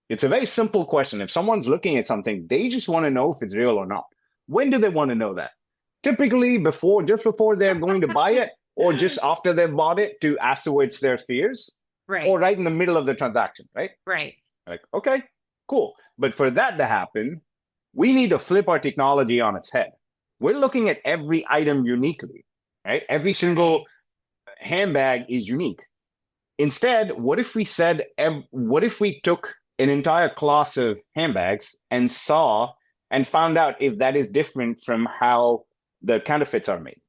It's a very simple question. If someone's looking at something, they just want to know if it's real or not. When do they want to know that? Typically just before they're going to buy it, or just after they've bought it to assuage their fears, Right. or right in the middle of the transaction, right? Right. Like, okay, cool. But for that to happen, we need to flip our technology on its head. We're looking at every item uniquely, right? Every single handbag is unique. Instead, what if we took an entire class of handbags and found out if that is different from how the counterfeits are made?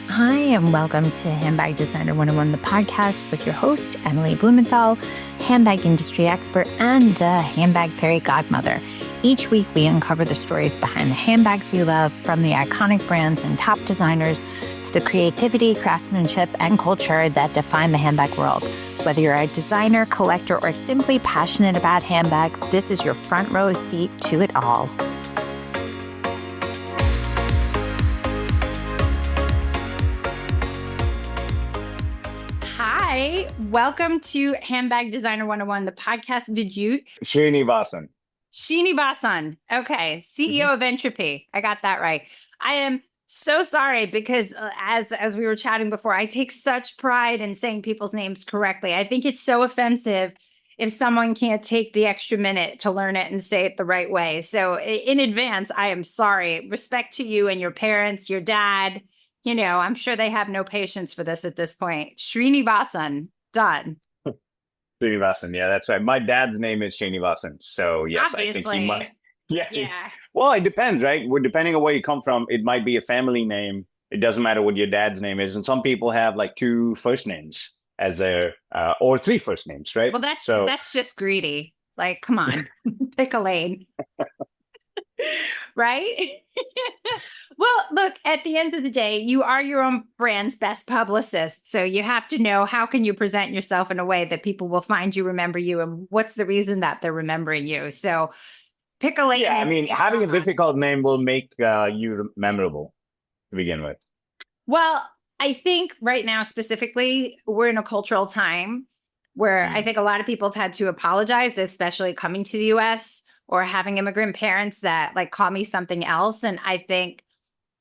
Hi, and welcome to Handbag Designer 101, the podcast with your host, Emily Blumenthal, handbag industry expert and the handbag fairy godmother. Each week, we uncover the stories behind the handbags we love, from the iconic brands and top designers to the creativity, craftsmanship, and culture that define the handbag world. Whether you're a designer, collector, or simply passionate about handbags, this is your front row seat to it all. Hi, welcome to Handbag Designer 101, the podcast with you, Srinivasan. Srinivasan. Okay, CEO of Entropy. I got that right. I am so sorry because as we were chatting before, I take such pride in saying people's names correctly. I think it's so offensive if someone can't take the extra minute to learn it and say it the right way. So in advance, I am sorry. Respect to you and your parents, your dad. You know, I'm sure they have no patience for this at this point. Srinivasan, done. Srinivasan, yeah, that's right. My dad's name is Srinivasan. So yes, I think he might. Obviously. Yeah. Yeah. Well, it depends, right? Depending on where you come from, it might be a family name. It doesn't matter what your dad's name is. And some people have like two first names as or three first names, right? Well, that's just greedy. Like, come on, pick a lane. Right? Well, look, at the end of the day, you are your own brand's best publicist. So you have to know, how can you present yourself in a way that people will find you, remember you, and what's the reason that they're remembering you. So pick a lane. Yeah, I And mean, stay having a strong on it. difficult name will make you memorable to begin with. Well, I think right now specifically, we're in a cultural time where I Mm. think a lot of people have had to apologize, especially coming to the US or having immigrant parents that like call me something else. And I think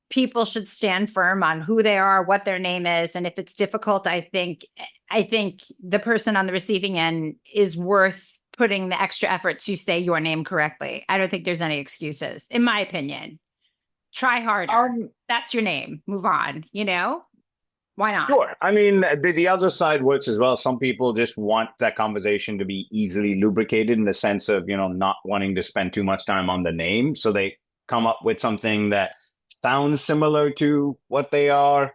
people should stand firm on who they are, what their name is. And if it's difficult, I think the person on the receiving end is worth putting the extra effort to say your name correctly. I don't think there's any excuses, in my opinion. Try harder. That's your name. Move on, Why not? Sure. I mean, the other side works as well. Some people just want that conversation to be easily lubricated in the sense of, not wanting to spend too much time on the name. So they come up with something that sounds similar to what they are.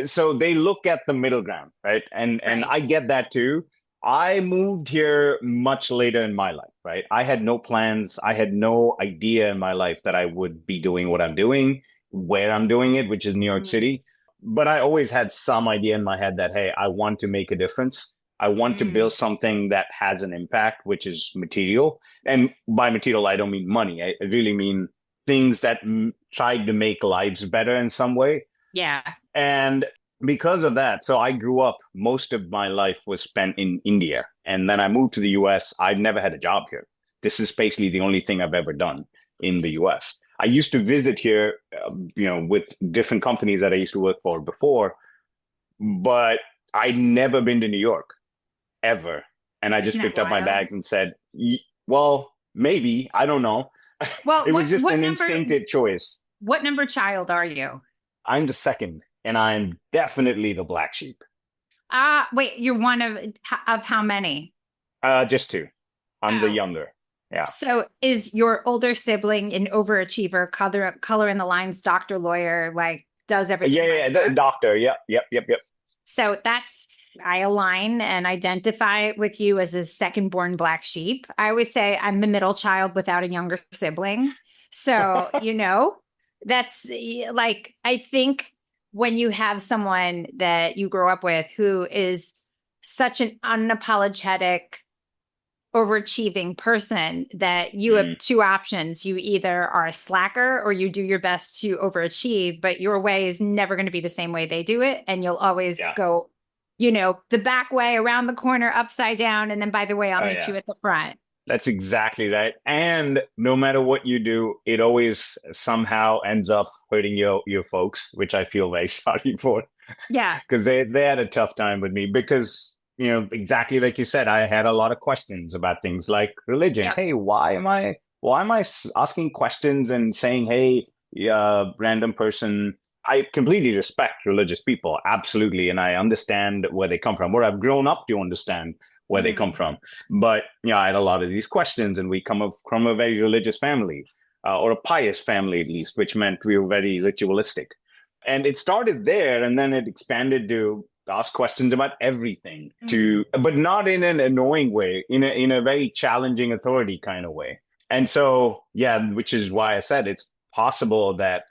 So they look at the middle ground, right? And Right. I get that too. I moved here much later in my life, right? I had no plans. I had no idea in my life that I would be doing what I'm doing, where I'm doing it, which is New York Mhm. City. But I always had some idea in my head that, hey, I want to make a difference. I want to build something that has an impact, which is material. And by material, I don't mean money. I really mean things that try to make lives better in some way. Yeah. And because of that, so I grew up, most of my life was spent in India. And then I moved to the US. I've never had a job here. This is basically the only thing I've ever done in the US. I used to visit here, with different companies that I used to work for before, but I'd never been to New York ever. And I just Isn't that picked up my wild? bags and said, well, maybe, I don't know. Well, It was just what an number instinctive choice. what number child are you? I'm the second, and I'm definitely the black sheep. Wait, you're one of how many? Just two. I'm the Oh. younger. Yeah. So is your older sibling an overachiever, color in the lines, doctor, lawyer, like does everything Yeah, right? the doctor. Yep. So I align and identify with you as a second born black sheep. I always say I'm the middle child without a younger sibling. So, that's like, I think when you have someone that you grow up with who is such an unapologetic, overachieving person, that you have two options. You either are a slacker or you do your best to overachieve, but your way is never going to be the same way they do it. And you'll always go, the back way, around the corner, upside down. And then, by the way, I'll meet you at the front. That's exactly right. And no matter what you do, it always somehow ends up hurting your folks, which I feel very sorry for Yeah. because they had a tough time with me because exactly like you said, I had a lot of questions about things like religion. Yep. Hey, why am I asking questions and saying, hey, random person? I completely respect religious people, absolutely, and I understand where they come from, where I've grown up to understand where they come Mm. from. But I had a lot of these questions, and we come from a very religious family, or a pious family at least, which meant we were very ritualistic. And it started there, and then it expanded to ask questions about everything, Mm. but not in an annoying way, in a very challenging authority kind of way. And so, yeah, which is why I said it's possible that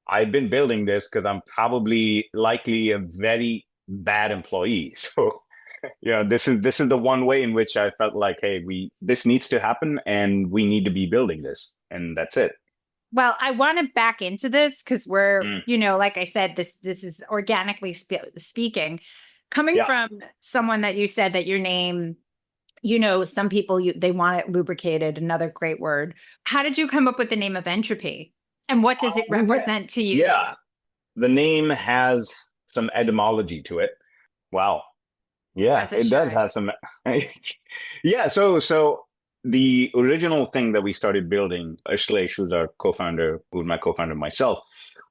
I've been building this because I'm probably likely a very bad employee. So, this is the one way in which I felt like, hey, this needs to happen, and we need to be building this, and that's it. Well, I want to back into this because we're, Mm. like I said, this is organically speaking, coming Yeah. from someone that you said that your name, some people they want it lubricated, another great word. How did you come up with the name of Entropy? And what does it represent to you Yeah. The name has some etymology to it. Wow. Yeah, as it it does should? have some. Yeah, so the original thing that we started building, Ashlesh, who's our co-founder, who's my co-founder myself,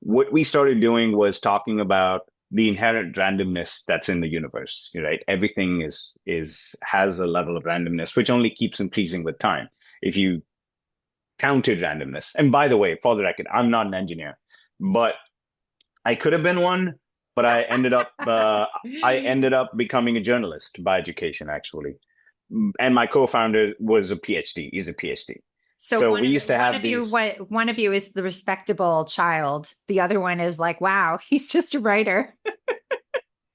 what we started doing was talking about the inherent randomness that's in the universe, right? Everything has a level of randomness, which only keeps increasing with time. If you counted randomness, and by the way, for the record, I'm not an engineer, but I could have been one, but I ended up becoming a journalist by education, actually. And my co-founder was a PhD. He's a PhD. So So we used to have these. one of you is the respectable child. The other one is like, wow, he's just a writer.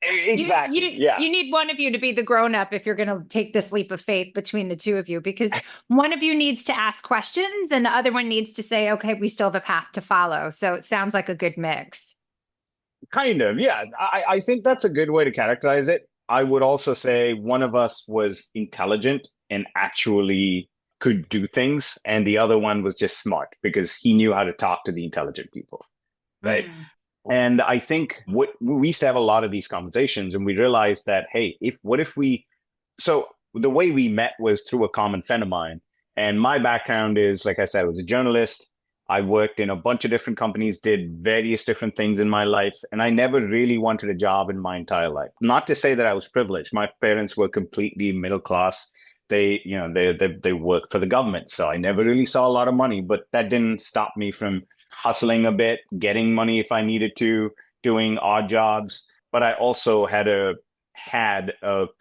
Exactly. Yeah. You need one of you to be the grown up if you're going to take this leap of faith between the two of you, because one of you needs to ask questions and the other one needs to say, okay, we still have a path to follow. So it sounds like a good mix. Kind of. Yeah. I think that's a good way to characterize it. I would also say one of us was intelligent and actually could do things, and the other one was just smart because he knew how to talk to the intelligent people. Right. Mm. And I think what we used to have a lot of these conversations, and we realized that, hey, what if we, so the way we met was through a common friend of mine. And my background is, like I said, I was a journalist. I worked in a bunch of different companies, did various different things in my life, and I never really wanted a job in my entire life. Not to say that I was privileged. My parents were completely middle class. They worked for the government, so I never really saw a lot of money. But that didn't stop me from hustling a bit, getting money if I needed to, doing odd jobs. But I also had a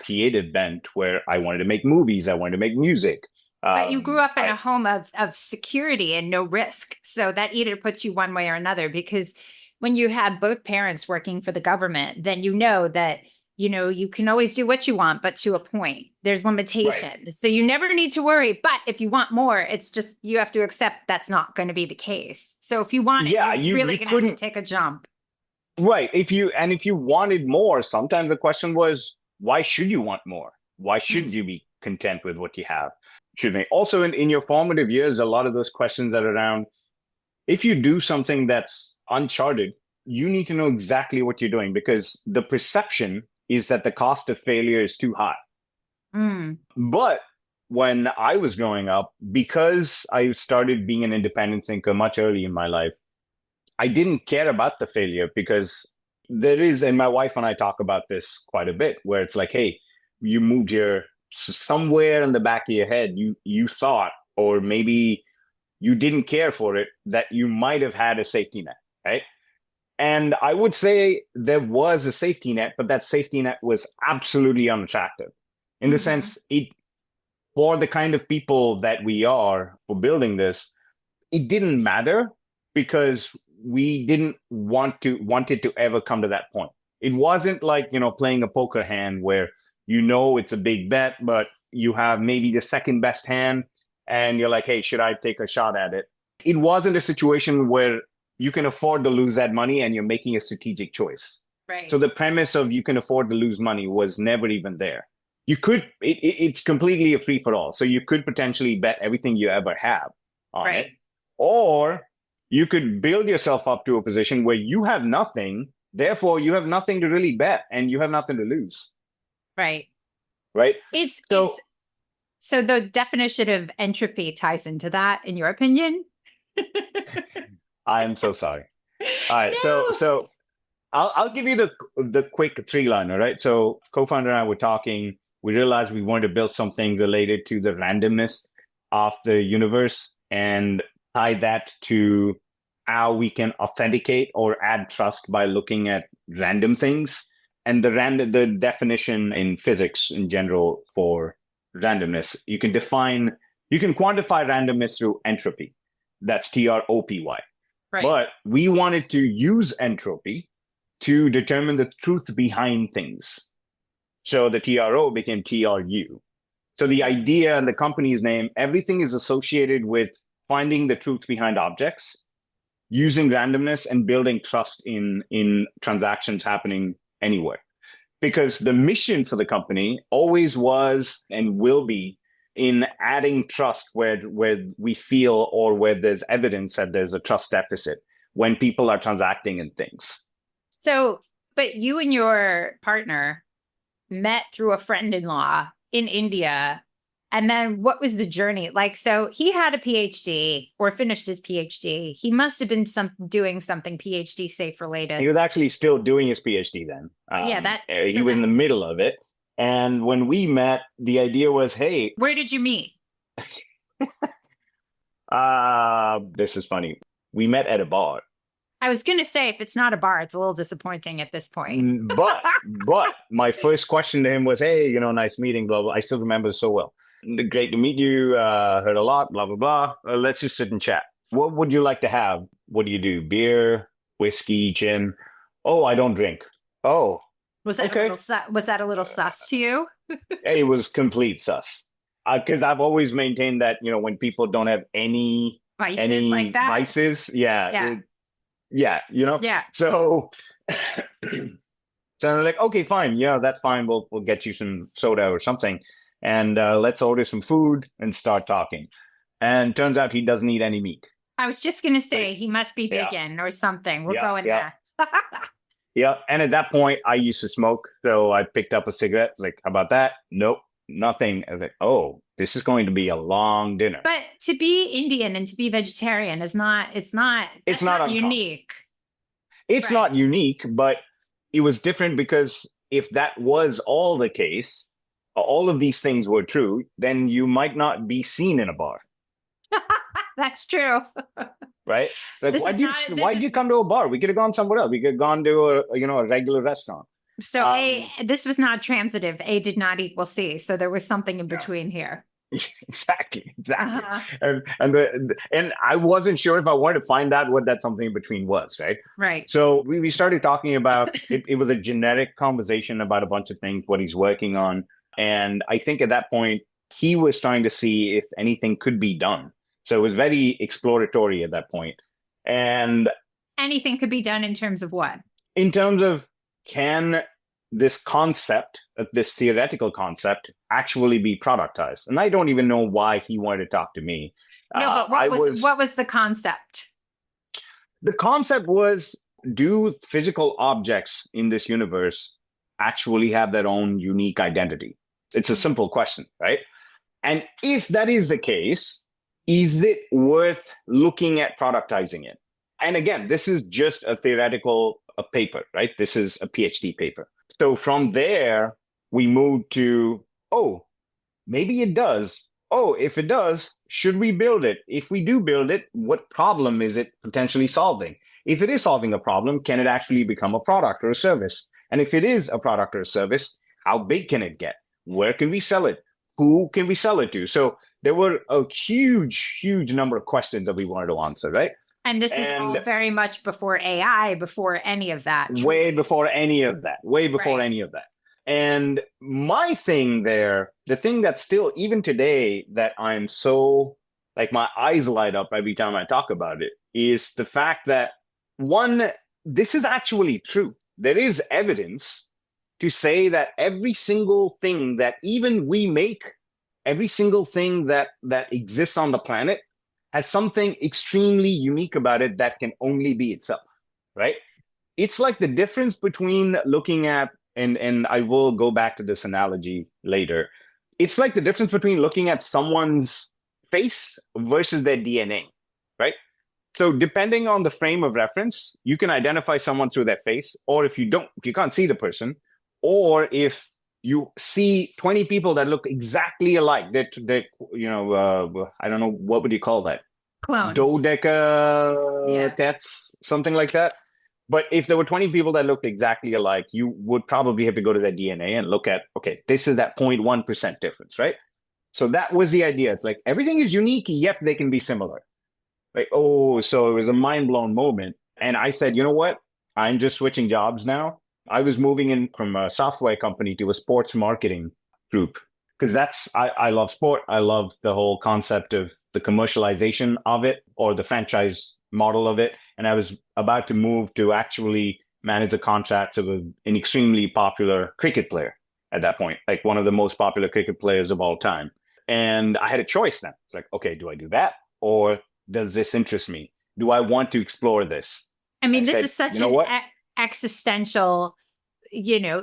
creative bent where I wanted to make movies, I wanted to make music. But you grew up in I a home of security and no risk. So that either puts you one way or another, because when you have both parents working for the government, then you know that, you can always do what you want, but to a point, there's right. limitations. So you never need to worry. But if you want more, it's just, you have to accept that's not going to be the case. So if you want it, Yeah, you're you really you going to have to couldn't. take a jump. Right. If you wanted more, sometimes the question was, why should you want more? Why should Mm. you be content with what you have? Should me also in your formative years, a lot of those questions are around, if you do something that's uncharted, you need to know exactly what you're doing because the perception is that the cost of failure is too high. Mm. But when I was growing up, because I started being an independent thinker much early in my life, I didn't care about the failure because and my wife and I talk about this quite a bit, where it's like, hey, you moved here somewhere in the back of your head, you thought, or maybe you didn't care for it, that you might have had a safety net, right? And I would say there was a safety net, but that safety net was absolutely unattractive in the Hmm. sense for the kind of people that we are for building this, it didn't matter because we didn't want it to ever come to that point. It wasn't like, playing a poker hand where it's a big bet, but you have maybe the second best hand and you're like, hey, should I take a shot at it? It wasn't a situation where you can afford to lose that money and you're making a strategic choice. So Right. the premise of you can afford to lose money was never even there. it's completely a free for all. So you could potentially bet everything you ever have on Right. it, or you could build yourself up to a position where you have nothing, therefore you have nothing to really bet and you have nothing to lose. Right. Right. It's So so the definition of entropy ties into that, in your opinion? I'm so sorry. All right. So No. so I'll give you the quick three liner, right? So co-founder and I were talking. We realized we wanted to build something related to the randomness of the universe and tie that to how we can authenticate or add trust by looking at random things. And the definition in physics in general for randomness, you can quantify randomness through entropy. That's TROPY. Right. But we wanted to use entropy to determine the truth behind things. So the TRO became TRU. So the idea and the company's name, everything is associated with finding the truth behind objects, using randomness and building trust in transactions happening anywhere. Because the mission for the company always was and will be in adding trust where we feel or where there's evidence that there's a trust deficit when people are transacting in things. So, but you and your partner met through a friend-in-law in India. And then what was the journey like? So he had a PhD or finished his PhD. He must have been doing something PhD safe related. He was actually still doing his PhD then. He was in the middle of it. And when we met, the idea was, hey, where did you meet? This is funny. We met at a bar. I was going to say, if it's not a bar, it's a little disappointing at this point. But my first question to him was, hey, nice meeting, blah, blah. I still remember so well. Great to meet you. Heard a lot, blah, blah, blah. Let's just sit and chat. What would you like to have? What do you do? Beer, whiskey, gin? Oh, I don't drink. Oh, was that okay. Was that a little sus to you? It was complete sus. Because I've always maintained that, when people don't have any like that? vices, yeah. Yeah. So, so I'm like, okay, fine. Yeah, that's fine. We'll get you some soda or something. And let's order some food and start talking. And turns out he doesn't eat any meat. I was just going to say, he must be vegan or something. We're going there. Yeah. And at that point, I used to smoke. So I picked up a cigarette. It's like, how about that? Nope, nothing. I was like, oh, this is going to be a long dinner. But to be Indian and to be vegetarian is not unique. It's not unique, but it was different because if that was all the case, all of these things were true, then you might not be seen in a bar. That's true. Right? Like, why'd you come to a bar? We could have gone somewhere else. We could have gone to a regular restaurant. So this was not transitive. A did not equal C. So there was something in between here. Exactly. And I wasn't sure if I wanted to find out what that something in between was, right? Right. So we started talking about it was a generic conversation about a bunch of things, what he's working on. And I think at that point, he was trying to see if anything could be done. So it was very exploratory at that point. And anything could be done in terms of what? In terms of, can this concept, this theoretical concept, actually be productized? And I don't even know why he wanted to talk to me. No, but what was the concept? The concept was, do physical objects in this universe actually have their own unique identity? It's a simple question, right? And if that is the case, is it worth looking at productizing it? And again, this is just a theoretical paper, right? This is a PhD paper. So from there, we moved to, oh, maybe it does. Oh, if it does, should we build it? If we do build it, what problem is it potentially solving? If it is solving a problem, can it actually become a product or a service? And if it is a product or a service, how big can it get? Where can we sell it? Who can we sell it to? So there were a huge number of questions that we wanted to answer, right? And this is all very much before AI, before any of that. Way before any of that. Any of that. And my thing there, the thing that still, even today, that I'm so, like, my eyes light up every time I talk about it, is the fact that, one, this is actually true. There is evidence to say that every single thing that even we make, every single thing that exists on the planet has something extremely unique about it that can only be itself, right? It's like the difference between looking at, and I will go back to this analogy later. It's like the difference between looking at someone's face versus their DNA, right? So depending on the frame of reference, you can identify someone through their face, or if you don't, if you can't see the person, or if you see 20 people that look exactly alike, that I don't know, what would you call that? Clones. Yeah. Dodeca something like that. But if there were 20 people that looked exactly alike, you would probably have to go to their DNA and look at, okay, this is that 0.1% difference, right? So that was the idea. It's like everything is unique, yet they can be similar. Like, oh, so it was a mind blown moment. And I said, you know what? I'm just switching jobs now. I was moving in from a software company to a sports marketing group because I love sport. I love the whole concept of the commercialization of it or the franchise model of it. And I was about to move to actually manage the contracts of an extremely popular cricket player at that point, like one of the most popular cricket players of all time. And I had a choice then. It's like, okay, do I do that? Or does this interest me? Do I want to explore this? I mean, I this said, is such you know an what? existential,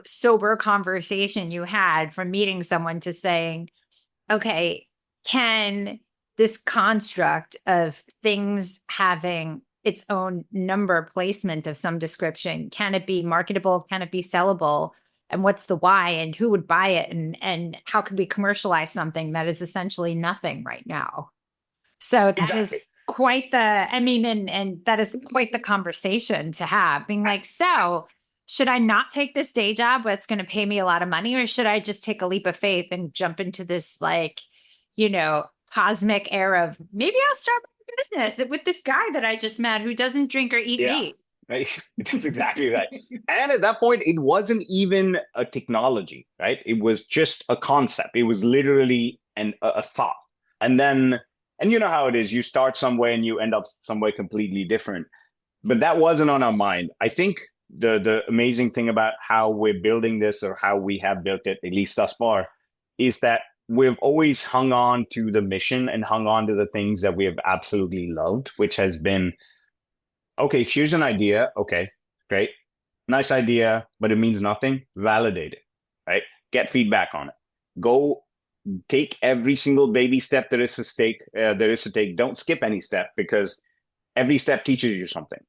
sober conversation you had from meeting someone to saying, okay, can this construct of things having its own number placement of some description, can it be marketable? Can it be sellable? And what's the why? And who would buy it? And how could we commercialize something that is essentially nothing right now? So that is Exactly. quite the, I mean, and that is quite the conversation to have, being like, so should I not take this day job that's going to pay me a lot of money, or should I just take a leap of faith and jump into this, like, cosmic era of maybe I'll start my business with this guy that I just met who doesn't drink or eat Yeah. meat? Right. That's exactly right. And at that point, it wasn't even a technology, right? It was just a concept. It was literally a thought. And then, and you know how it is, you start somewhere and you end up somewhere completely different. But that wasn't on our mind. I think the amazing thing about how we're building this or how we have built it, at least thus far, is that we've always hung on to the mission and hung on to the things that we have absolutely loved, which has been, okay, here's an idea. Okay, great. Nice idea, but it means nothing. Validate it, right? Get feedback on it. Go take every single baby step there is to take. Don't skip any step because every step teaches you something.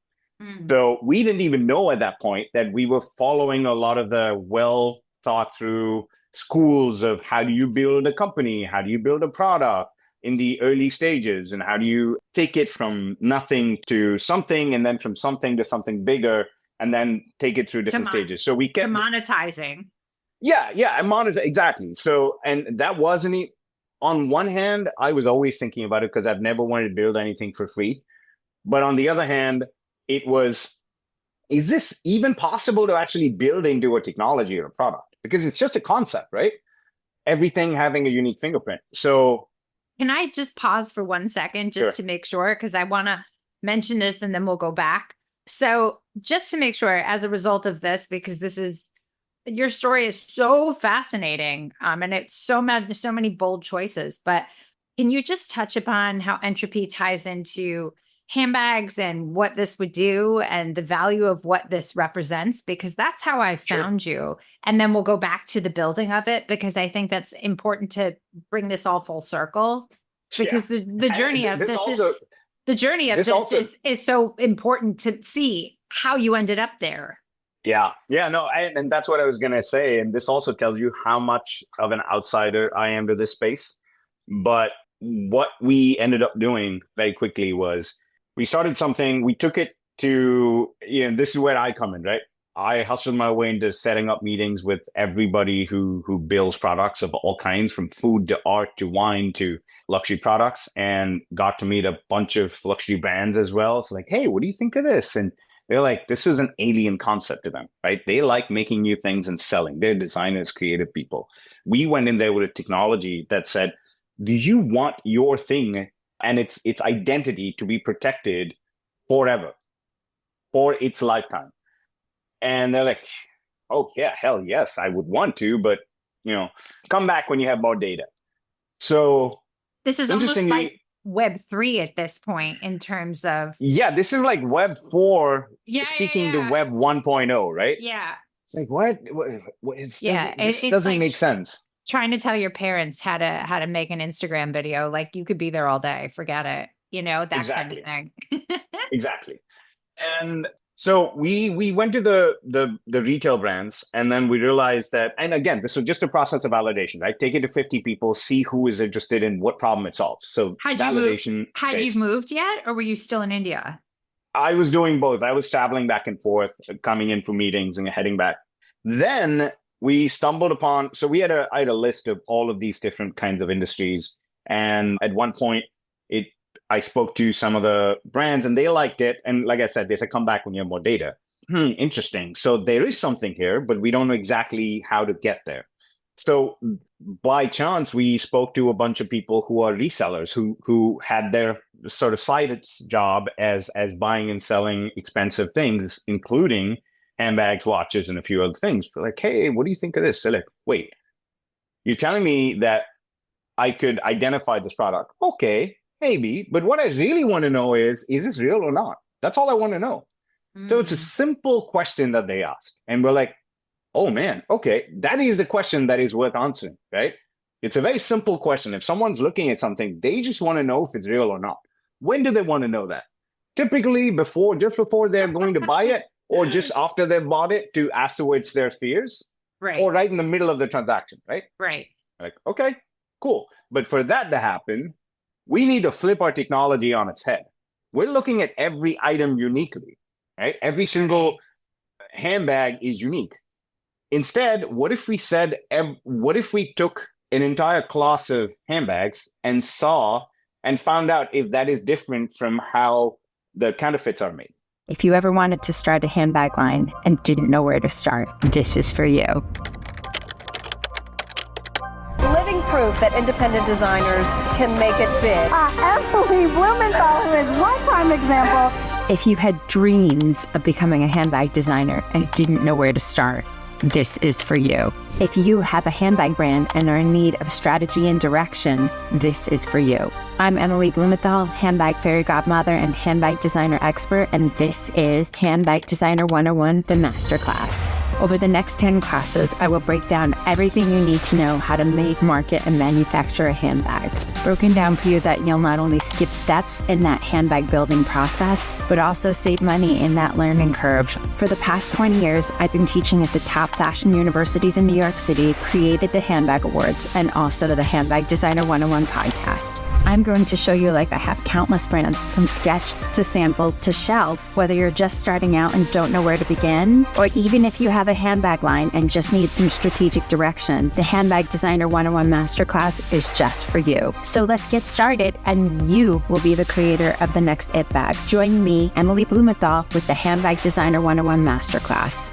So we didn't even know at that point that we were following a lot of the well thought through schools of how do you build a company, how do you build a product in the early stages, and how do you take it from nothing to something, and then from something to something bigger, and then take it through different stages. So we To kept monetizing. yeah, I monitor exactly. So, and that wasn't on one hand, I was always thinking about it because I've never wanted to build anything for free. But on the other hand, it was, is this even possible to actually build into a technology or a product? Because it's just a concept, right? Everything having a unique fingerprint. So, Can I just pause for 1 second just sure. to make sure? Because I want to mention this and then we'll go back. So, just to make sure, as a result of this, because your story is so fascinating, and it's so many bold choices. But can you just touch upon how Entropy ties into handbags and what this would do and the value of what this represents? Because that's how I Sure. found you. And then we'll go back to the building of it, because I think that's important to bring this all full circle. Because the journey of this is the journey of this is so important to see how you ended up there. Yeah, no, and that's what I was gonna say. And this also tells you how much of an outsider I am to this space. But what we ended up doing very quickly was we started something. We took it to, this is where I come in, right? I hustled my way into setting up meetings with everybody who builds products of all kinds, from food to art to wine to luxury products, and got to meet a bunch of luxury brands as well. It's like, hey, what do you think of this? And they're like, this is an alien concept to them, right? They like making new things and selling. They're designers, creative people. We went in there with a technology that said, do you want your thing and its identity to be protected forever, for its lifetime? And they're like, oh yeah, hell yes, I would want to, but come back when you have more data. So This is almost interestingly, like Web3 at this point in terms of. yeah, this is like Web 4 Yeah, speaking to yeah. Web 1.0, right? Yeah. It's like, what? Yeah. This It's doesn't like make sense. trying to tell your parents how to make an Instagram video. Like you could be there all day. Forget it. That kind of Exactly. thing. Exactly. And so we went to the retail brands, and then we realized that, and again, this was just a process of validation, right? Take it to 50 people, see who is interested in what problem it solves. So Had you moved? validation Had you based. moved yet, or were you still in India? I was doing both. I was traveling back and forth, coming in for meetings and heading back. Then we stumbled upon, so I had a list of all of these different kinds of industries. And at one point, I spoke to some of the brands and they liked it. And like I said, they said, come back when you have more data. Interesting. So there is something here, but we don't know exactly how to get there. So by chance, we spoke to a bunch of people who are resellers who had their sort of side job as buying and selling expensive things, including handbags, watches, and a few other things. But like, hey, what do you think of this? They're like, wait, you're telling me that I could identify this product? Okay, maybe. But what I really want to know is this real or not? That's all I want to know. So it's a simple question that they asked. And we're like, oh man, okay, that is the question that is worth answering, right? It's a very simple question. If someone's looking at something, they just want to know if it's real or not. When do they want to know that? Typically just before they're going to buy it, or just after they've bought it to assuage their fears, Right. or right in the middle of the transaction, right? Right. Like, okay, cool. But for that to happen, we need to flip our technology on its head. We're looking at every item uniquely, right? Every single handbag is unique. Instead, what if we took an entire class of handbags and found out if that is different from how the counterfeits are made? If you ever wanted to start a handbag line and didn't know where to start, this is for you. Living proof that independent designers can make it big. Emily Blumenthal is one prime example. If you had dreams of becoming a handbag designer and didn't know where to start, this is for you. If you have a handbag brand and are in need of strategy and direction, this is for you. I'm Emily Blumenthal, handbag fairy godmother and handbag designer expert, and this is Handbag Designer 101, the masterclass. Over the next 10 classes, I will break down everything you need to know how to make, market, and manufacture a handbag. Broken down for you that you'll not only skip steps in that handbag building process, but also save money in that learning curve. For the past 20 years, I've been teaching at the top fashion universities in New York City, created the Handbag Awards, and also the Handbag Designer 101 podcast. I'm going to show you like I have countless brands, from sketch to sample to shelf, whether you're just starting out and don't know where to begin, or even if you have a handbag line and just need some strategic direction, the Handbag Designer 101 Masterclass is just for you. So let's get started, and you will be the creator of the next It Bag. Join me, Emily Blumenthal, with the Handbag Designer 101 Masterclass.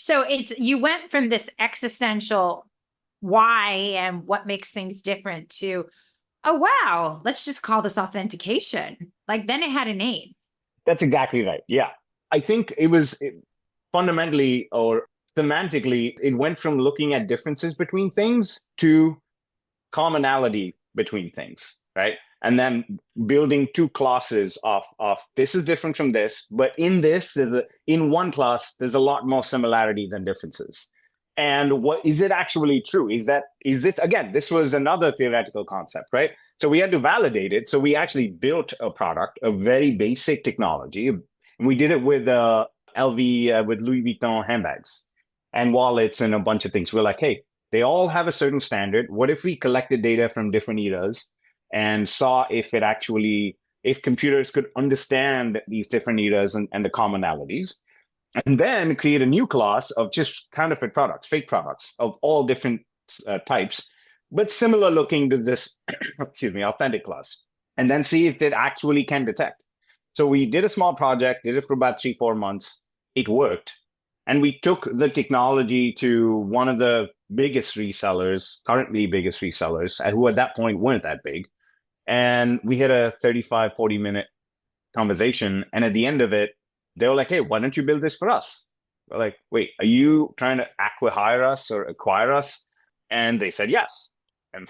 So you went from this existential why and what makes things different to, oh, wow, let's just call this authentication. Like then it had a name. That's exactly right. Yeah. I think fundamentally or semantically, it went from looking at differences between things to commonality between things, right? And then building two classes of this is different from this, but in in one class, there's a lot more similarity than differences. And what is it actually true? Is this, again, this was another theoretical concept, right? So we had to validate it. So we actually built a product, a very basic technology. And we did it with LV, with Louis Vuitton handbags and wallets and a bunch of things. We're like, hey, they all have a certain standard. What if we collected data from different eras and saw if computers could understand these different eras and the commonalities, and then create a new class of just counterfeit products, fake products of all different types, but similar looking to this, authentic class, and then see if it actually can detect. So we did a small project, did it for about 3-4 months. It worked. And we took the technology to one of the biggest resellers, currently biggest resellers, who at that point weren't that big. And we had a 35, 40-minute conversation. And at the end of it, they were like, hey, why don't you build this for us? We're like, wait, are you trying to acquire us or acquire us? And they said yes. And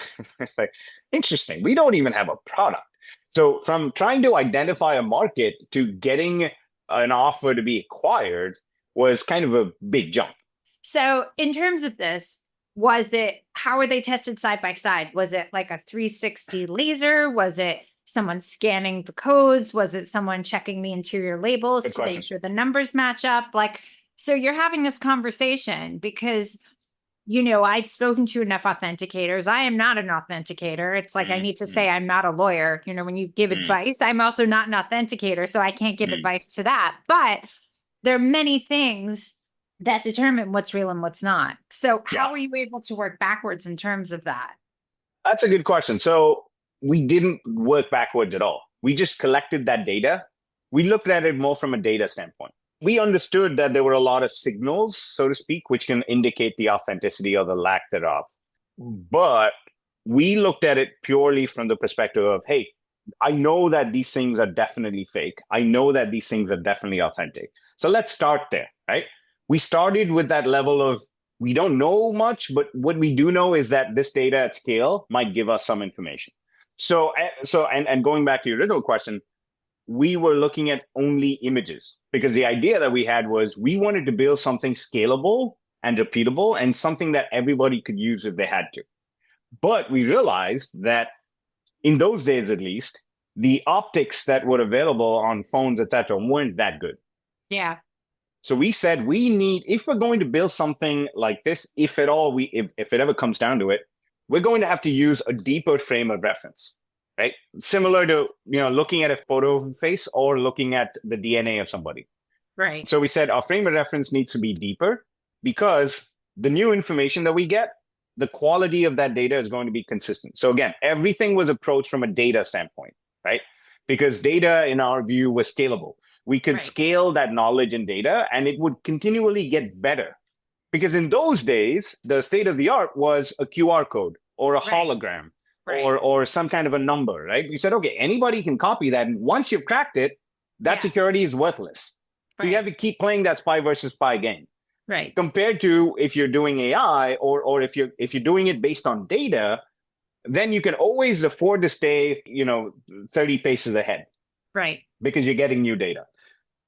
like, interesting. We don't even have a product. So from trying to identify a market to getting an offer to be acquired was kind of a big jump. So in terms of this, how were they tested side by side? Was it like a 360 laser? Was it someone scanning the codes? Was it someone checking the interior labels to make sure the numbers match up? Like, so you're having this conversation because, I've spoken to enough authenticators. I am not an authenticator. It's like, I need to say I'm not a lawyer. When you give advice, I'm also not an authenticator, so I can't give advice to that. But there are many things that determine what's real and what's not. So how were you able to work backwards in terms of that? That's a good question. So we didn't work backwards at all. We just collected that data. We looked at it more from a data standpoint. We understood that there were a lot of signals, so to speak, which can indicate the authenticity or the lack thereof. But we looked at it purely from the perspective of, hey, I know that these things are definitely fake. I know that these things are definitely authentic. So let's start there, right? We started with that level of, we don't know much, but what we do know is that this data at scale might give us some information. So going back to your original question, we were looking at only images because the idea that we had was we wanted to build something scalable and repeatable and something that everybody could use if they had to. But we realized that in those days, at least, the optics that were available on phones, etc., weren't that good. Yeah. So we said if we're going to build something like this, if at all, if it ever comes down to it, we're going to have to use a deeper frame of reference, right? Similar to, looking at a photo of a face or looking at the DNA of somebody. Right. So we said our frame of reference needs to be deeper because the new information that we get, the quality of that data is going to be consistent. So again, everything was approached from a data standpoint, right? Because data, in our view, was scalable. We could scale that knowledge and data, and it would continually get better. Because in those days, the state of the art was a QR code or a hologram or some kind of a number, right? We said, okay, anybody can copy that. And once you've cracked it, that security is worthless. So you have to keep playing that spy versus spy game. Right. Compared to if you're doing AI or if you're doing it based on data, then you can always afford to stay, 30 paces ahead. Right. Because you're getting new data.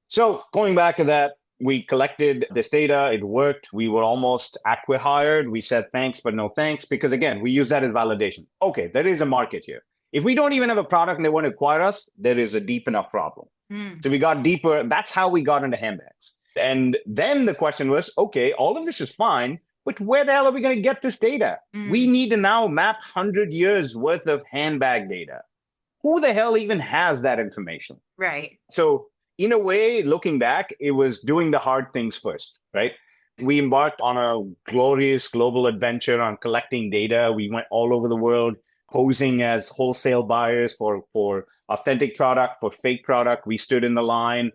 So going back to that, we collected this data. It worked. We were almost acqui-hired. We said thanks, but no thanks, because again, we use that as validation. Okay, there is a market here. If we don't even have a product and they want to acquire us, there is a deep enough problem. So we got deeper. That's how we got into handbags. And then the question was, okay, all of this is fine, but where the hell are we going to get this data? We need to now map 100 years worth of handbag data. Who the hell even has that information? Right. So in a way, looking back, it was doing the hard things first, right? We embarked on a glorious global adventure on collecting data. We went all over the world, posing as wholesale buyers for authentic product, for fake product. We stood in the line.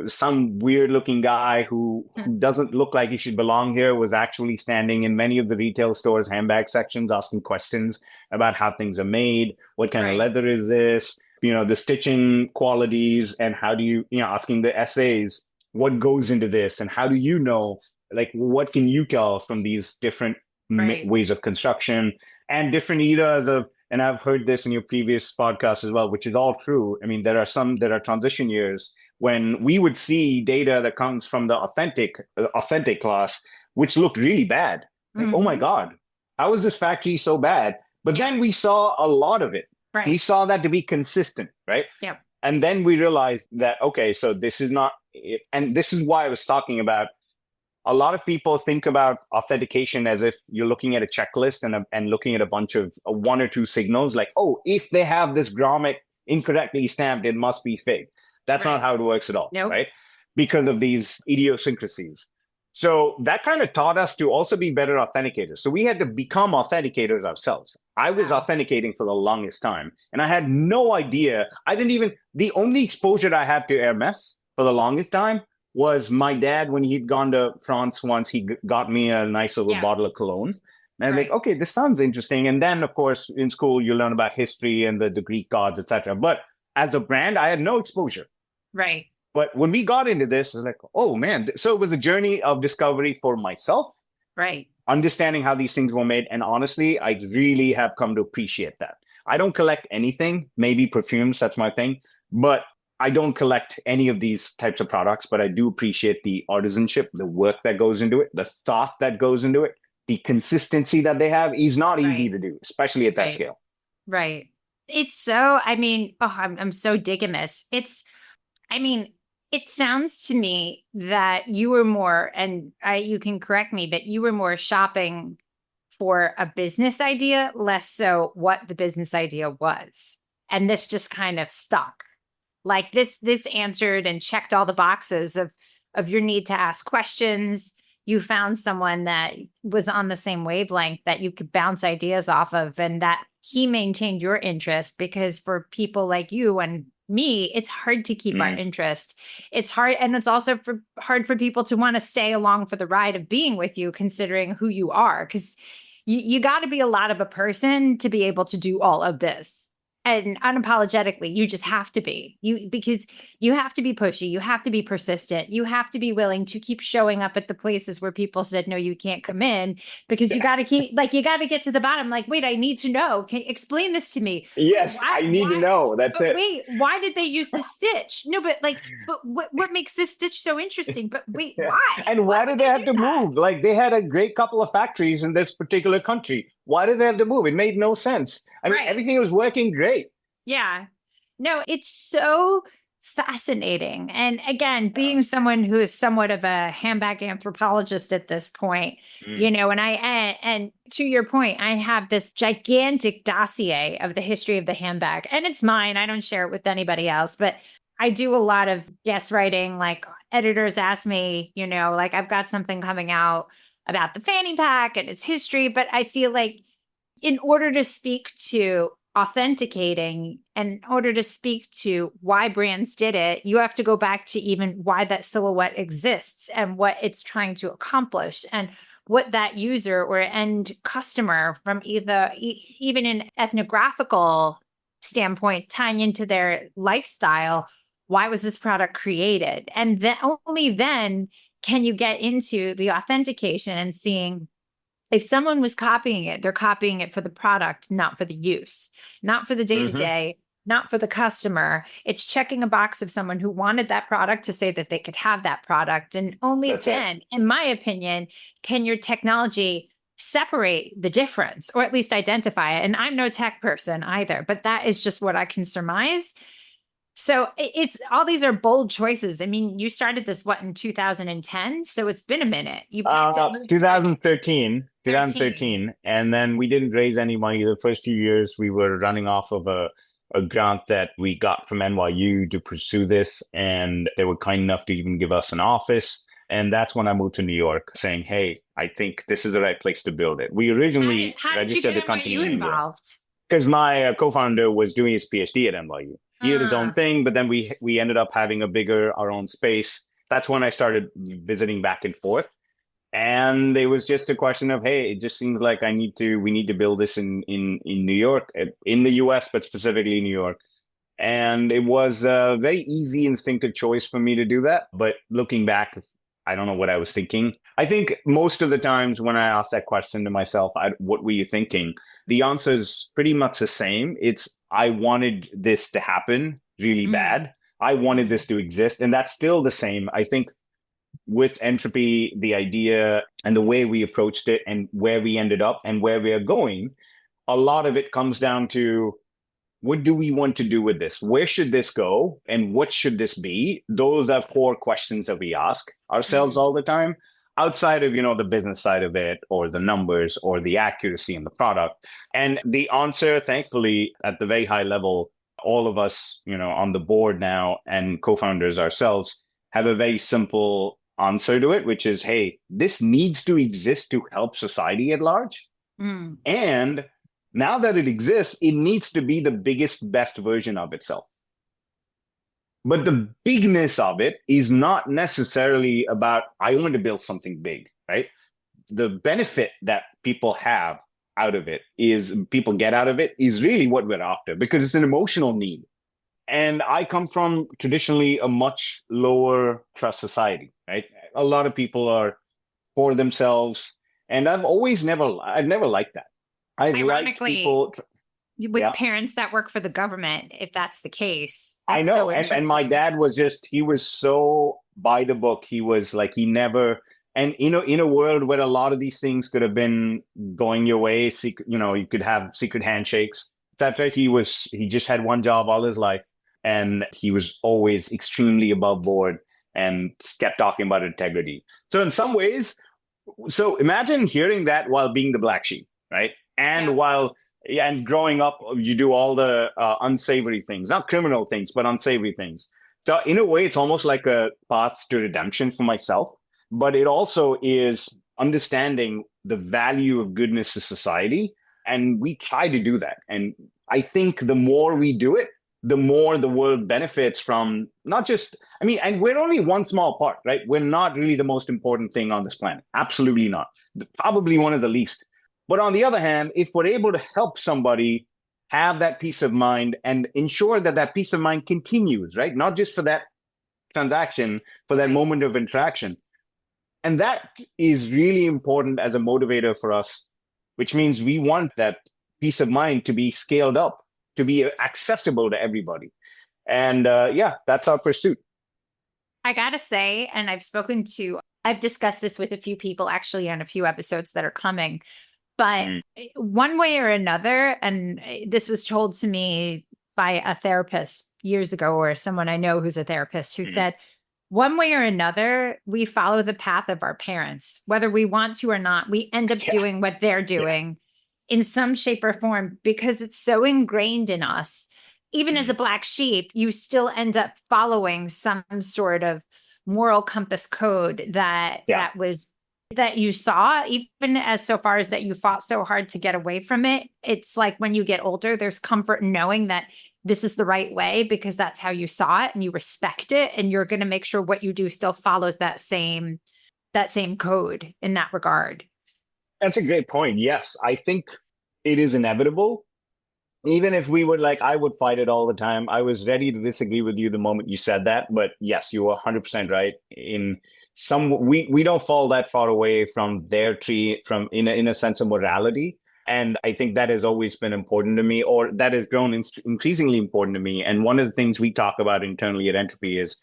Some weird looking guy who doesn't look like he should belong here was actually standing in many of the retail stores' handbag sections, asking questions about how things are made. What kind of leather is this? The stitching qualities, and how do you, asking the essays, what goes into this, and how do you know, like, what can you tell from these different ways of construction and different eras of, and I've heard this in your previous podcast as well, which is all true. I mean, there are transition years when we would see data that comes from the authentic class, which looked really bad. Like, oh my God, how is this factory so bad? But then we saw a lot of it. Right. We saw that to be consistent, right? Yeah. And then we realized that, okay, so this is not it. And this is why I was talking about, a lot of people think about authentication as if you're looking at a checklist and looking at a bunch of one or two signals, like, oh, if they have this grommet incorrectly stamped, it must be fake. That's not how it works at all, right? Because of these idiosyncrasies. So that kind of taught us to also be better authenticators. So we had to become authenticators ourselves. I was authenticating for the longest time, and I had no idea. The only exposure I had to Hermes for the longest time was my dad. When he'd gone to France once, he got me a nice little bottle of cologne. And like, okay, this sounds interesting. And then, of course, in school, you learn about history and the Greek gods, etc. But as a brand, I had no exposure. Right. But when we got into this, it's like, oh man. So it was a journey of discovery for myself, Right. understanding how these things were made. And honestly, I really have come to appreciate that. I don't collect anything, maybe perfumes, that's my thing. But I don't collect any of these types of products, but I do appreciate the artisanship, the work that goes into it, the thought that goes into it, the consistency that they have is not easy to do, especially at that scale. Right. It's so, I mean, I'm so digging this. It sounds to me that you were more, and you can correct me, but you were more shopping for a business idea, less so what the business idea was. And this just kind of stuck. Like this answered and checked all the boxes of your need to ask questions. You found someone that was on the same wavelength that you could bounce ideas off of, and that he maintained your interest, because for people like you and me, it's hard to keep our interest. It's hard. And it's also hard for people to want to stay along for the ride of being with you, considering who you are, because you got to be a lot of a person to be able to do all of this. And unapologetically, you just have to be, because you have to be pushy. You have to be persistent. You have to be willing to keep showing up at the places where people said, no, you can't come in, because you got to keep, like, you got to get to the bottom. Like, wait, I need to know. Can you explain this to me? Yes, I need to know. That's it. Wait, why did they use the stitch? No, but what makes this stitch so interesting? But wait, why? And why did they have to move? Like, they had a great couple of factories in this particular country. Why did they have to move? It made no sense. I mean, everything was working great. Yeah. No, it's so fascinating. And again, being someone who is somewhat of a handbag anthropologist at this point, and to your point, I have this gigantic dossier of the history of the handbag, and it's mine. I don't share it with anybody else, but I do a lot of guest writing. Like, editors ask me, like, I've got something coming out about the fanny pack and its history, but I feel like in order to speak to authenticating, and in order to speak to why brands did it, you have to go back to even why that silhouette exists and what it's trying to accomplish, and what that user or end customer, from either even an ethnographical standpoint, tying into their lifestyle, why was this product created? And then only then can you get into the authentication and seeing, if someone was copying it, they're copying it for the product, not for the use, not for the day-to-day, not for the customer. It's checking a box of someone who wanted that product to say that they could have that product. And only then, in my opinion, can your technology separate the difference, or at least identify it. And I'm no tech person either, but that is just what I can surmise. So it's all these are bold choices. I mean, you started this in 2010, so it's been a minute. 2013, and then we didn't raise any money the first few years. We were running off of a grant that we got from NYU to pursue this, and they were kind enough to even give us an office. And that's when I moved to New York, saying, "Hey, I think this is the right place to build it." We originally registered the company in involved because my co-founder was doing his PhD at NYU. He had his own thing, but then we ended up having our own space. That's when I started visiting back and forth. And it was just a question of, hey, it just seems like we need to build this in New York, in the US, but specifically New York. And it was a very easy, instinctive choice for me to do that. But looking back, I don't know what I was thinking. I think most of the times when I ask that question to myself, what were you thinking? The answer is pretty much the same. It's, I wanted this to happen really bad. I wanted this to exist. And that's still the same. I think with Entropy, the idea and the way we approached it and where we ended up and where we are going, a lot of it comes down to, what do we want to do with this? Where should this go? And what should this be? Those are core questions that we ask ourselves all the time, outside of, the business side of it, or the numbers, or the accuracy in the product. And the answer, thankfully, at the very high level, all of us, on the board now and co-founders ourselves have a very simple answer to it, which is, hey, this needs to exist to help society at large. And now that it exists, it needs to be the biggest, best version of itself. But the bigness of it is not necessarily about, I want to build something big, right? the benefit that people have out of it people get out of it is really what we're after, because it's an emotional need. And I come from traditionally a much lower trust society, right? A lot of people are for themselves. And I've never liked that. I've liked Ironically, people. with Yeah. parents that work for the government, if that's the case. I That's know. so And my interesting. dad he was so by the book. He was like, he never, and in a world where a lot of these things could have been going your way, secret, you could have secret handshakes, etc. He just had one job all his life, and he was always extremely above board and kept talking about integrity. So in some ways, so imagine hearing that while being the black sheep, right? And and growing up, you do all the unsavory things, not criminal things, but unsavory things. So in a way, it's almost like a path to redemption for myself, but it also is understanding the value of goodness to society. And we try to do that. And I think the more we do it, the more the world benefits from not just, and we're only one small part, right? We're not really the most important thing on this planet. Absolutely not. Probably one of the least. But on the other hand, if we're able to help somebody have that peace of mind and ensure that that peace of mind continues, right? Not just for that transaction, for that moment of interaction. And that is really important as a motivator for us, which means we want that peace of mind to be scaled up, to be accessible to everybody. And that's our pursuit. I gotta say, and I've discussed this with a few people actually on a few episodes that are coming, but one way or another, and this was told to me by a therapist years ago, or someone I know who's a therapist, who said, one way or another, we follow the path of our parents, whether we want to or not. We end up doing what they're doing in some shape or form because it's so ingrained in us. Even as a black sheep, you still end up following some sort of moral compass code that you saw, even as so far as that you fought so hard to get away from it. It's like when you get older, there's comfort in knowing that this is the right way because that's how you saw it and you respect it, and you're going to make sure what you do still follows that same code in that regard. That's a great point. Yes, I think it is inevitable. Even if we would I would fight it all the time. I was ready to disagree with you the moment you said that, but yes, you were 100% right. We don't fall that far away from their tree, in a sense of morality. And I think that has always been important to me, or that has grown increasingly important to me. And one of the things we talk about internally at Entropy is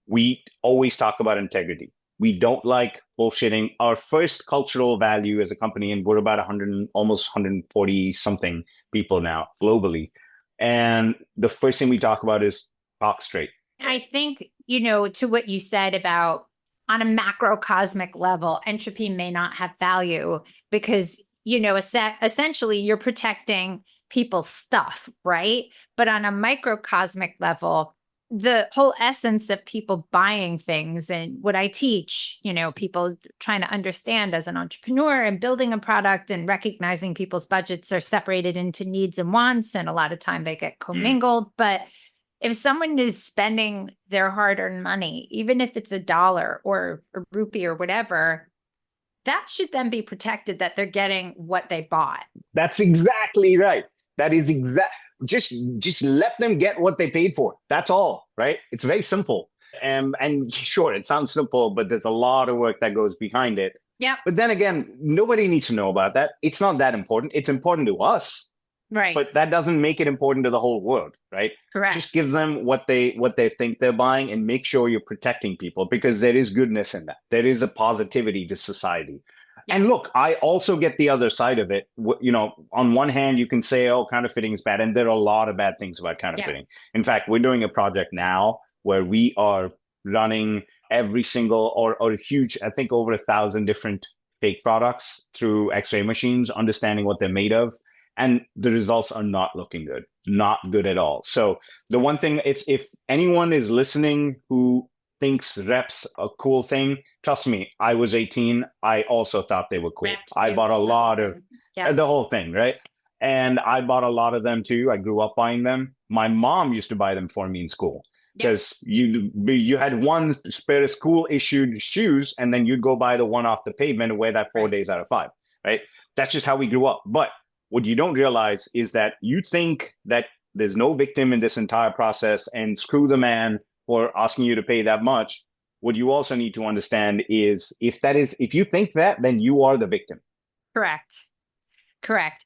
we always talk about integrity. We don't like bullshitting. Our first cultural value as a company, and we're about 100, almost 140 something people now globally. And the first thing we talk about is talk straight. I think, to what you said about on a macrocosmic level, Entropy may not have value because, essentially you're protecting people's stuff, right? But on a microcosmic level, the whole essence of people buying things and what I teach, people trying to understand as an entrepreneur and building a product and recognizing people's budgets are separated into needs and wants. And a lot of time they get commingled. But if someone is spending their hard-earned money, even if it's $1 or a rupee or whatever, that should then be protected, that they're getting what they bought. That's exactly right. That is just let them get what they paid for. That's all, right? It's very simple. And sure, it sounds simple, but there's a lot of work that goes behind it. Yeah. But then again, nobody needs to know about that. It's not that important. It's important to us. Right. But that doesn't make it important to the whole world, right? Correct. Just give them what they think they're buying, and make sure you're protecting people, because there is goodness in that. There is a positivity to society. Yeah. And look, I also get the other side of it. On one hand, you can say, oh, counterfeiting is bad. And there are a lot of bad things about counterfeiting. Yeah. In fact, we're doing a project now where we are running every single or a huge, I think over 1,000 different fake products through X-ray machines, understanding what they're made of. And the results are not looking good, not good at all. So the one thing, if anyone is listening who thinks reps a cool thing, trust me, I was 18. I also thought they were cool. I bought a lot of the whole thing, right? And I bought a lot of them too. I grew up buying them. My mom used to buy them for me in school. because you had one pair of school issued shoes, and then you'd go buy the one off the pavement and wear that 4 days out of 5, right? That's just how we grew up. But what you don't realize is that you think that there's no victim in this entire process, and screw the man for asking you to pay that much. What you also need to understand is if you think that, then you are the victim. Correct.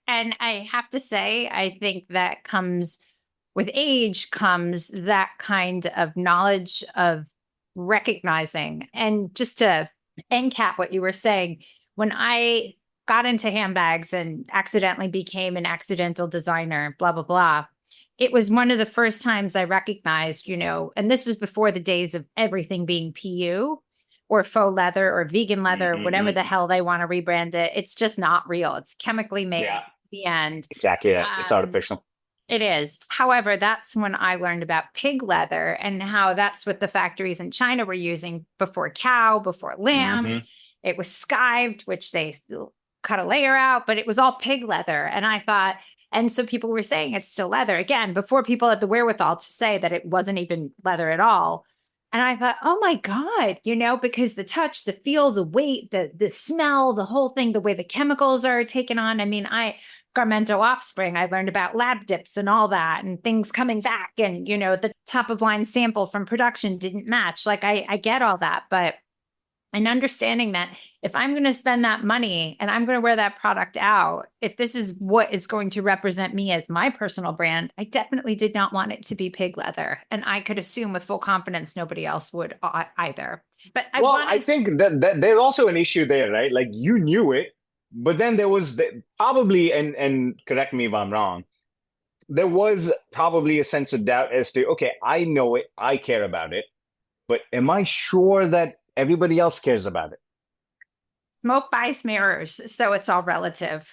And I have to say, I think that comes with age, comes that kind of knowledge of recognizing. And just to end cap what you were saying, when I got into handbags and accidentally became an accidental designer, blah, blah, blah, it was one of the first times I recognized, and this was before the days of everything being PU or faux leather or vegan leather, whatever the hell they want to rebrand it. It's just not real. It's chemically made at the end. Exactly. It's artificial. It is. However, that's when I learned about pig leather and how that's what the factories in China were using before cow, before lamb. It was skived, which they cut a layer out, but it was all pig leather. And I thought, and so people were saying it's still leather, again, before people had the wherewithal to say that it wasn't even leather at all. And I thought, oh my God, because the touch, the feel, the weight, the smell, the whole thing, the way the chemicals are taken on. I mean, Garmento Offspring, I learned about lab dips and all that and things coming back. And, the top of line sample from production didn't match. Like I get all that, but and understanding that if I'm going to spend that money and I'm going to wear that product out, if this is what is going to represent me as my personal brand, I definitely did not want it to be pig leather. And I could assume with full confidence, nobody else would either. But I think that there's also an issue there, right? Like you knew it, but then there was probably, and correct me if I'm wrong, there was probably a sense of doubt as to, okay, I know it, I care about it, but am I sure that everybody else cares about it? Smoke buys mirrors, so it's all relative.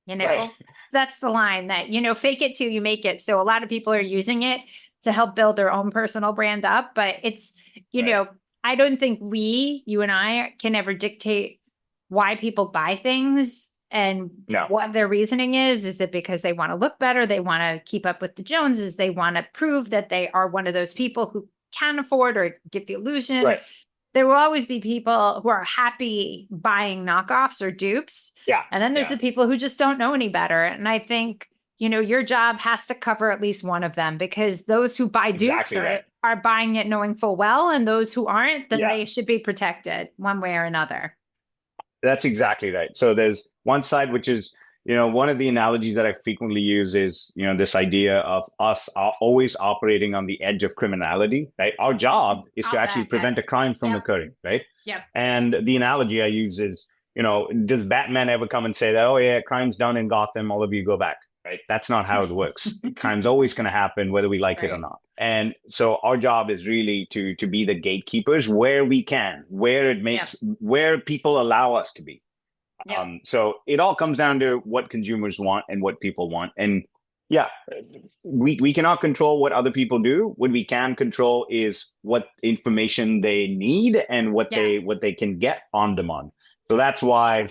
Right. That's the line that, fake it till you make it. So a lot of people are using it to help build their own personal brand up. But it's, I don't think you and I can ever dictate why people buy things and what their reasoning is. Is it because they want to look better? They want to keep up with the Joneses. They want to prove that they are one of those people who can afford or give the illusion. Right. There will always be people who are happy buying knockoffs or dupes. Yeah. And then there's the people who just don't know any better. And I think, your job has to cover at least one of them, because those who buy dupes are buying it knowing full well. And those who aren't, then they should be protected one way or another. That's exactly right. So there's one side, which is, one of the analogies that I frequently use is, this idea of us always operating on the edge of criminality, right? Our job is to actually prevent a crime from occurring, right? Yeah. And the analogy I use is, does Batman ever come and say that, oh yeah, crime's done in Gotham, all of you go back, right? That's not how it works. Crime's always going to happen, whether we like it or not. And so our job is really to be the gatekeepers where we can, where people allow us to be. So it all comes down to what consumers want and what people want. And we cannot control what other people do. What we can control is what information they need and what they can get on demand. So that's why,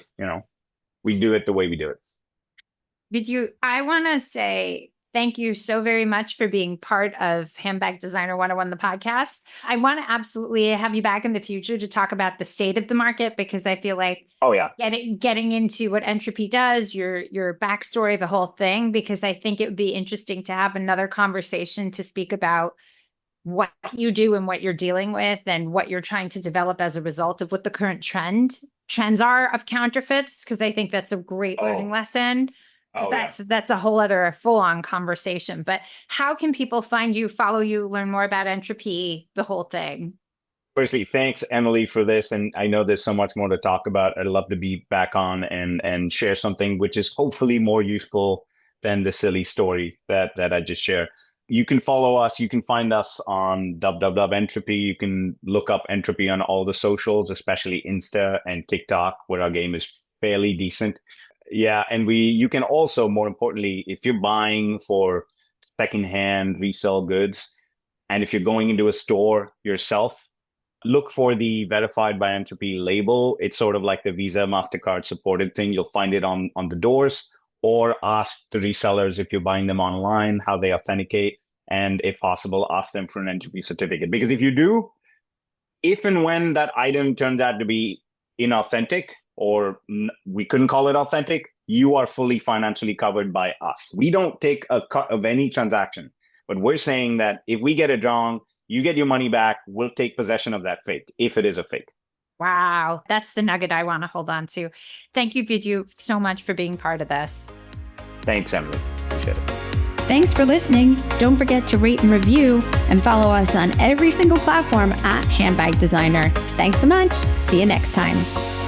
we do it the way we do it. I want to say thank you so very much for being part of Handbag Designer 101, the podcast. I want to absolutely have you back in the future to talk about the state of the market, because I feel like getting into what Entropy does, your backstory, the whole thing, because I think it would be interesting to have another conversation to speak about what you do and what you're dealing with and what you're trying to develop as a result of what the current trends are of counterfeits, because I think that's a great learning lesson. That's a whole other full-on conversation. But how can people find you, follow you, learn more about Entropy, the whole thing? Firstly, thanks, Emily, for this. And I know there's so much more to talk about. I'd love to be back on and share something which is hopefully more useful than the silly story that I just shared. You can follow us. You can find us on Entropy. You can look up Entropy on all the socials, especially Insta and TikTok, where our game is fairly decent. Yeah, and you can also, more importantly, if you're buying for secondhand resale goods, and if you're going into a store yourself, look for the verified by Entropy label. It's sort of like the Visa, MasterCard supported thing. You'll find it on the doors, or ask the resellers if you're buying them online, how they authenticate. And if possible, ask them for an Entropy certificate. Because if you do, if and when that item turns out to be inauthentic or we couldn't call it authentic, you are fully financially covered by us. We don't take a cut of any transaction, but we're saying that if we get it wrong, you get your money back, we'll take possession of that fake, if it is a fake. Wow. That's the nugget I want to hold on to. Thank you, Viju, so much for being part of this. Thanks, Emily. Appreciate it. Thanks for listening. Don't forget to rate and review and follow us on every single platform at Handbag Designer. Thanks so much. See you next time.